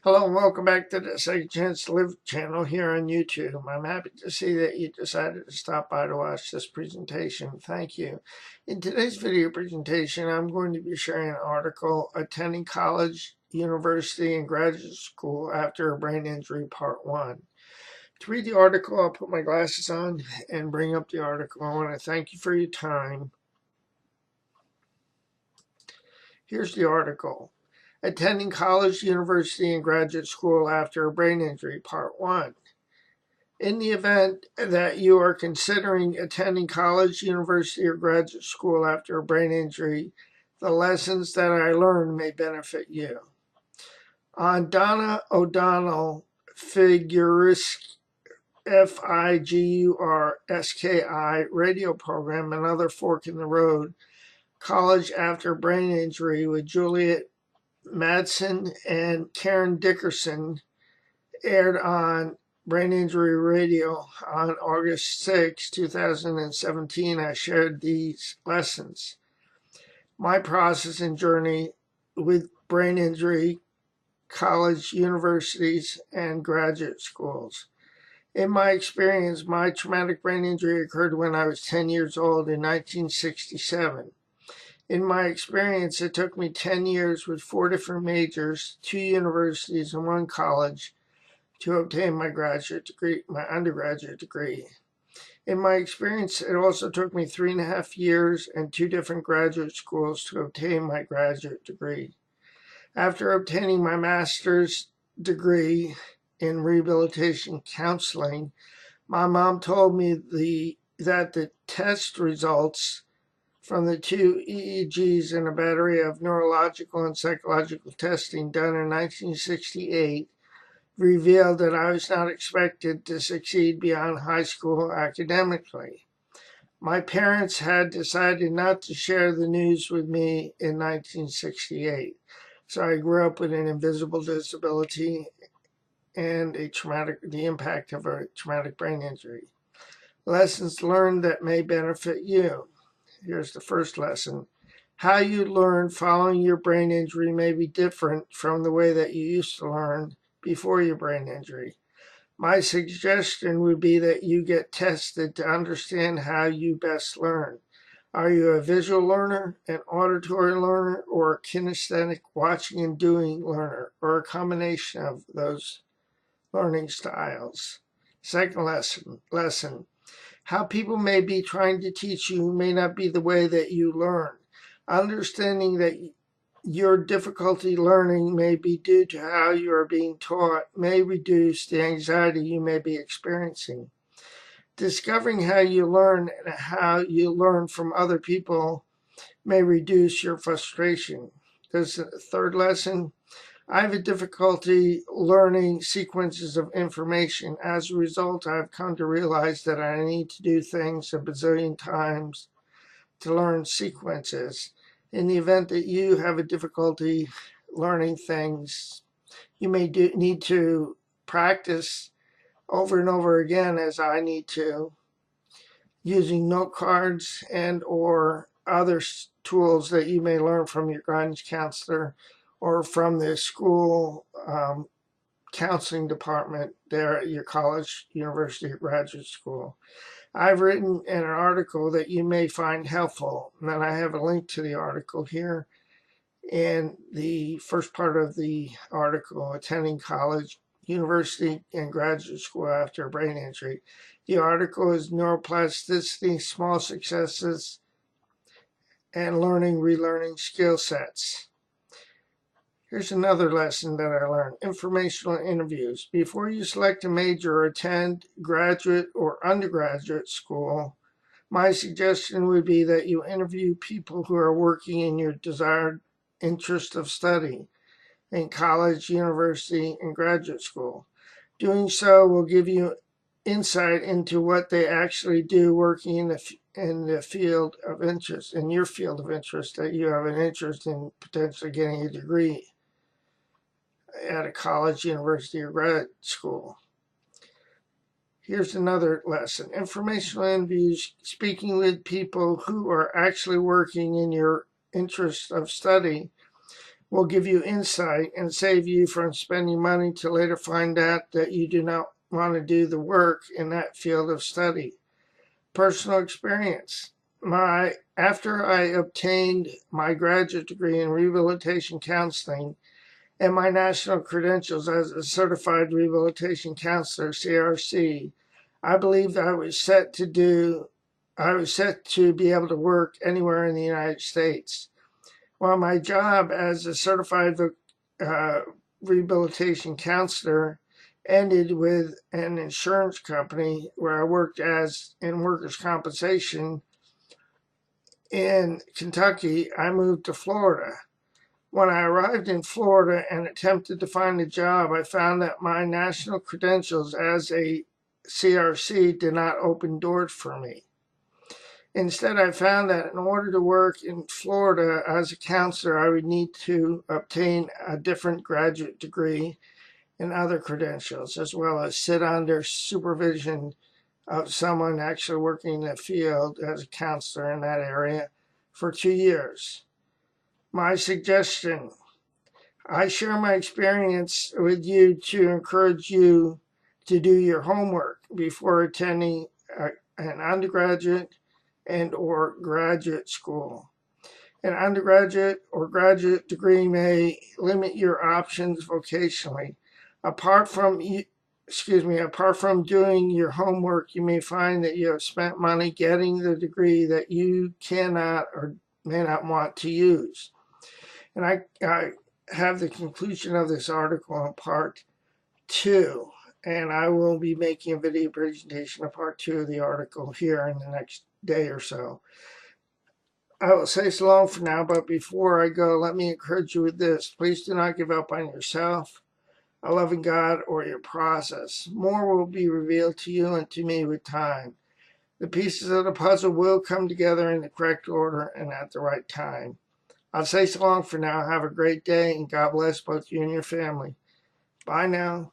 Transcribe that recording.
Hello and welcome back to the Second Chance to Live channel here on YouTube. I'm happy to see that you decided to stop by to watch this presentation. Thank you. In today's video presentation, I'm going to be sharing an article, Attending College, University, and Graduate School After a Brain Injury, Part 1. To read the article, I'll put my glasses on and bring up the article. I want to thank you for your time. Here's the article. Attending college, university, and graduate school after a brain injury, Part 1. In the event that you are considering attending college, university, or graduate school after a brain injury, the lessons that I learned may benefit you. On Donna O'Donnell Figurski, Figurski radio program, Another Fork in the Road, College After Brain Injury with Juliet Madsen and Karen Dickerson, aired on Brain Injury Radio on August 6, 2017. I shared these lessons. My process and journey with brain injury, college, universities, and graduate schools. In my experience, my traumatic brain injury occurred when I was 10 years old in 1967. In my experience, it took me 10 years with 4 different majors, 2 universities, and 1 college to obtain my undergraduate degree. In my experience, it also took me 3.5 years and 2 different graduate schools to obtain my graduate degree. After obtaining my master's degree in rehabilitation counseling, my mom told me that the test results from the 2 EEGs and a battery of neurological and psychological testing done in 1968 revealed that I was not expected to succeed beyond high school academically. My parents had decided not to share the news with me in 1968, so I grew up with an invisible disability and the impact of a traumatic brain injury. Lessons learned that may benefit you. Here's the first lesson. How you learn following your brain injury may be different from the way that you used to learn before your brain injury. My suggestion would be that you get tested to understand how you best learn. Are you a visual learner, an auditory learner, or a kinesthetic watching and doing learner, or a combination of those learning styles? Second lesson. How people may be trying to teach you may not be the way that you learn. Understanding that your difficulty learning may be due to how you are being taught may reduce the anxiety you may be experiencing. Discovering how you learn and how you learn from other people may reduce your frustration. There's a third lesson. I have a difficulty learning sequences of information. As a result, I've come to realize that I need to do things a bazillion times to learn sequences. In the event that you have a difficulty learning things, you may need to practice over and over again, as I need to, using note cards and or other tools that you may learn from your guidance counselor or from the school counseling department there at your college, university, or graduate school. I've written in an article that you may find helpful, and then I have a link to the article here. In the first part of the article, Attending College, University, and Graduate School After a Brain Injury. The article is Neuroplasticity, Small Successes, and Relearning Skill Sets. Here's another lesson that I learned. Informational interviews. Before you select a major or attend graduate or undergraduate school, my suggestion would be that you interview people who are working in your desired interest of study in college, university, and graduate school. Doing so will give you insight into what they actually do working in the field of interest, in your field of interest, that you have an interest in potentially getting a degree at a college, university, or grad school. Here's another lesson. Informational interviews, speaking with people who are actually working in your interest of study, will give you insight and save you from spending money to later find out that you do not want to do the work in that field of study. Personal experience. After I obtained my graduate degree in rehabilitation counseling and my national credentials as a certified rehabilitation counselor, CRC, I believed I was set to be able to work anywhere in the United States. While my job as a certified rehabilitation counselor ended with an insurance company where I worked as in workers' compensation in Kentucky, I moved to Florida. When I arrived in Florida and attempted to find a job, I found that my national credentials as a CRC did not open doors for me. Instead, I found that in order to work in Florida as a counselor, I would need to obtain a different graduate degree and other credentials, as well as sit under supervision of someone actually working in the field as a counselor in that area for 2 years. My suggestion: I share my experience with you to encourage you to do your homework before attending an undergraduate and or graduate school. An undergraduate or graduate degree may limit your options vocationally. Apart from doing your homework, you may find that you have spent money getting the degree that you cannot or may not want to use. And I have the conclusion of this article in part 2, and I will be making a video presentation of part 2 of the article here in the next day or so. I will say so long for now, but before I go, let me encourage you with this. Please do not give up on yourself, a loving God, or your process. More will be revealed to you and to me with time. The pieces of the puzzle will come together in the correct order and at the right time. I'll say so long for now. Have a great day, and God bless both you and your family. Bye now.